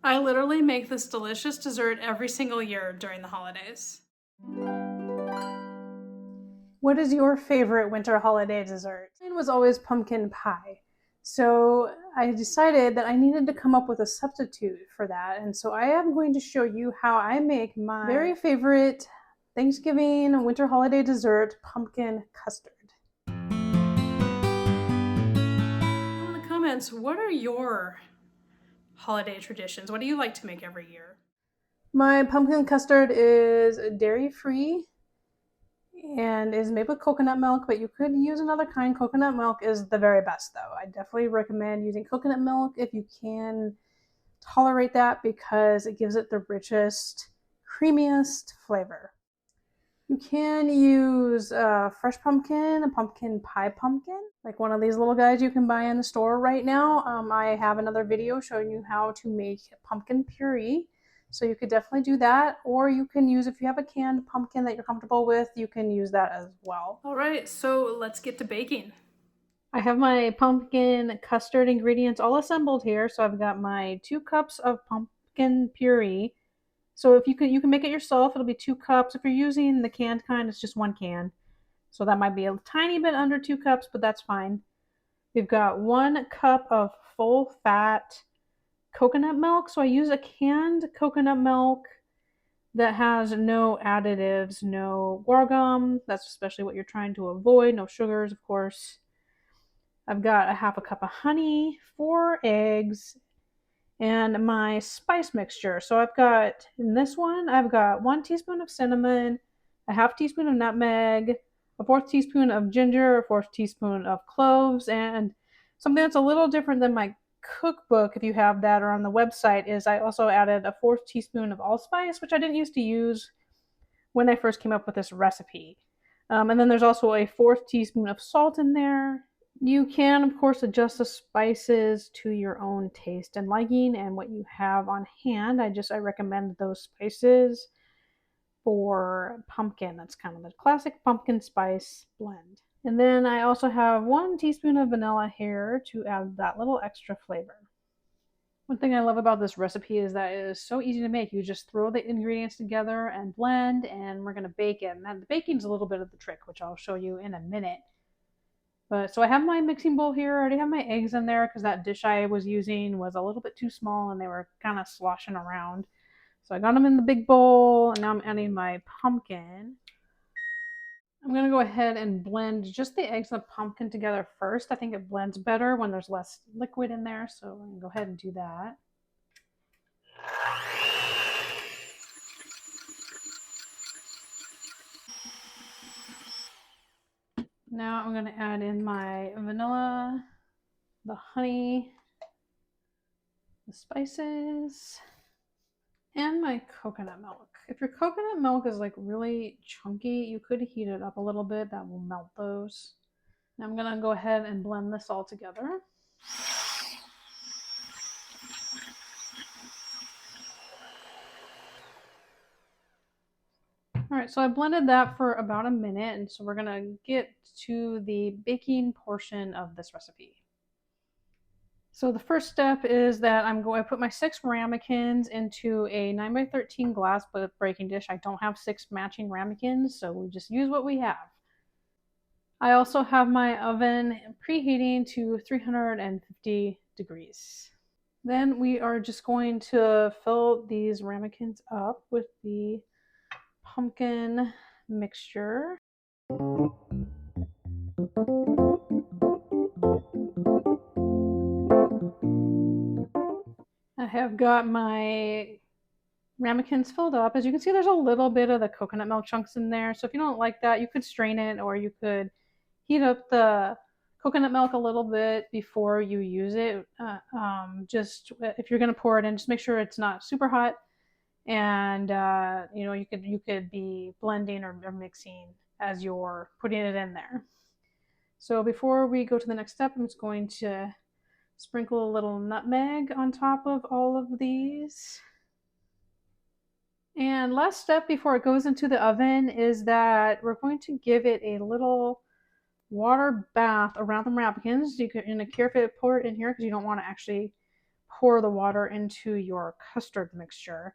I literally make this delicious dessert every single year during the holidays. What is your favorite winter holiday dessert? Mine was always pumpkin pie. So I decided that I needed to come up with a substitute for that. And so I am going to show you how I make my very favorite Thanksgiving winter holiday dessert, pumpkin custard. In the comments, what are your holiday traditions? What do you like to make every year? My pumpkin custard is dairy-free and is made with coconut milk, but you could use another kind. Coconut milk is the very best, though. I definitely recommend using coconut milk if you can tolerate that, because it gives it the richest, creamiest flavor. You can use fresh pumpkin, a pumpkin pie pumpkin, like one of these little guys you can buy in the store right now. I have another video showing you how to make pumpkin puree. So you could definitely do that, or you can use, if you have a canned pumpkin that you're comfortable with, you can use that as well. All right, so let's get to baking. I have my pumpkin custard ingredients all assembled here. So I've got my 2 cups of pumpkin puree. So if you can make it yourself, it'll be 2 cups. If you're using the canned kind, it's just 1 can. So that might be a tiny bit under 2 cups, but that's fine. We've got 1 cup of full fat coconut milk. So I use a canned coconut milk that has no additives, no guar gum. That's especially what you're trying to avoid. No sugars, of course. I've got a half a cup of honey, 4 eggs, and my spice mixture. So I've got, in this one, I've got 1 teaspoon of cinnamon, a half teaspoon of nutmeg, a 4th teaspoon of ginger, a 4th teaspoon of cloves, and something that's a little different than my cookbook, if you have that, or on the website, is I also added a 4th teaspoon of allspice, which I didn't used to use when I first came up with this recipe. And then there's also a 4th teaspoon of salt in there. You can, of course, adjust the spices to your own taste and liking and what you have on hand. I recommend those spices for pumpkin. That's kind of the classic pumpkin spice blend. And then I also have 1 teaspoon of vanilla here to add that little extra flavor. One thing I love about this recipe is that it is so easy to make. You just throw the ingredients together and blend, and we're going to bake it. And the baking is a little bit of the trick, which I'll show you in a minute. But so I have my mixing bowl here. I already have my eggs in there because that dish I was using was a little bit too small and they were kind of sloshing around. So I got them in the big bowl, and now I'm adding my pumpkin. I'm going to go ahead and blend just the eggs and the pumpkin together first. I think it blends better when there's less liquid in there, so I'm going to go ahead and do that. Now I'm going to add in my vanilla, the honey, the spices, and my coconut milk. If your coconut milk is like really chunky, you could heat it up a little bit. That will melt those. Now I'm going to go ahead and blend this all together. All right, so I blended that for about a minute, and so we're going to get to the baking portion of this recipe. So the first step is that I put my 6 ramekins into a 9x13 glass baking dish. I don't have 6 matching ramekins, so we just use what we have. I also have my oven preheating to 350 degrees. Then we are just going to fill these ramekins up with the pumpkin mixture. I have got my ramekins filled up. As you can see, there's a little bit of the coconut milk chunks in there. So if you don't like that, you could strain it, or you could heat up the coconut milk a little bit before you use it. Just if you're going to pour it in, just make sure it's not super hot. And you could be blending or mixing as you're putting it in there. So before we go to the next step, I'm just going to sprinkle a little nutmeg on top of all of these. And last step before it goes into the oven is that we're going to give it a little water bath around the ramekins. You're going to carefully pour it in here because you don't want to actually pour the water into your custard mixture.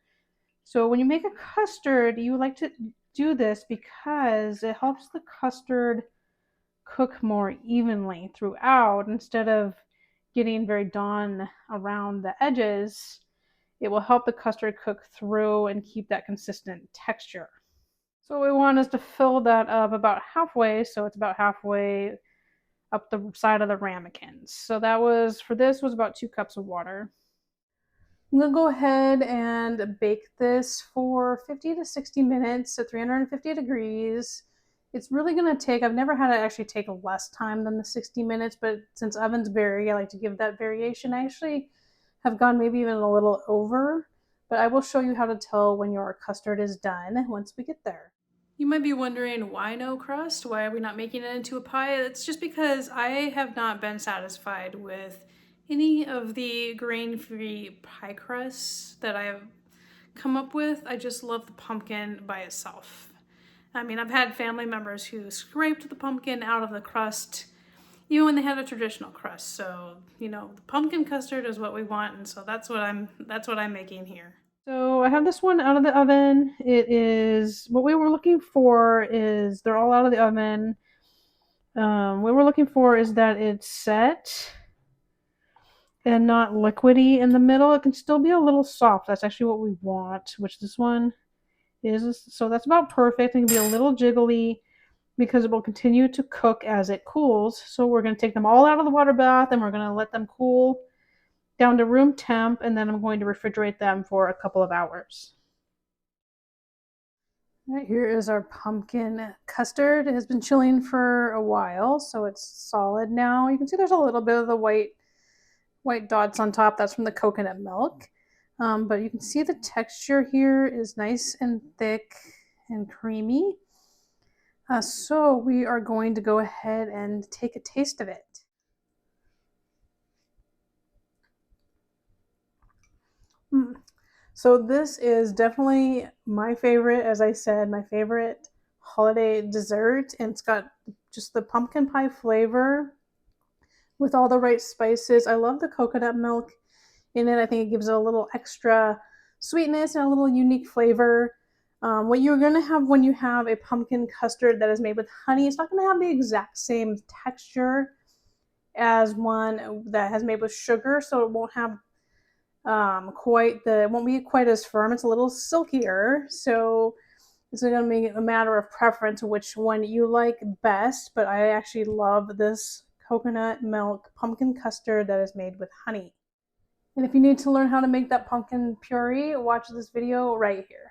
So when you make a custard, you like to do this because it helps the custard cook more evenly throughout instead of getting very done around the edges. It will help the custard cook through and keep that consistent texture. So what we want is to fill that up about halfway, so it's about halfway up the side of the ramekins. So that was, for this, was about 2 cups of water. I'm going to go ahead and bake this for 50 to 60 minutes at 350 degrees. It's really going to take, I've never had it actually take less time than the 60 minutes, but since ovens vary, I like to give that variation. I actually have gone maybe even a little over, but I will show you how to tell when your custard is done once we get there. You might be wondering, why no crust? Why are we not making it into a pie? It's just because I have not been satisfied with any of the grain-free pie crusts that I have come up with. I just love the pumpkin by itself. I mean, I've had family members who scraped the pumpkin out of the crust even when they had a traditional crust. So, you know, the pumpkin custard is what we want, and so that's what I'm making here. So I have this one out of the oven. It is, what we were looking for is, they're all out of the oven. What we're looking for is that it's set and not liquidy in the middle. It can still be a little soft. That's actually what we want, which this one is. So that's about perfect. It can be a little jiggly because it will continue to cook as it cools. So we're going to take them all out of the water bath and we're going to let them cool down to room temp, and then I'm going to refrigerate them for a couple of hours. All right, here is our pumpkin custard. It has been chilling for a while, so it's solid now. You can see there's a little bit of the white dots on top. That's from the coconut milk. But you can see the texture here is nice and thick and creamy. So we are going to go ahead and take a taste of it. So this is definitely my favorite, as I said, my favorite holiday dessert. And it's got just the pumpkin pie flavor with all the right spices. I love the coconut milk in it. I think it gives it a little extra sweetness and a little unique flavor. What you're going to have when you have a pumpkin custard that is made with honey, it's not going to have the exact same texture as one that has made with sugar, so it won't have it won't be quite as firm. It's a little silkier, so it's going to be a matter of preference which one you like best. But I actually love this coconut milk pumpkin custard that is made with honey. And if you need to learn how to make that pumpkin puree, watch this video right here.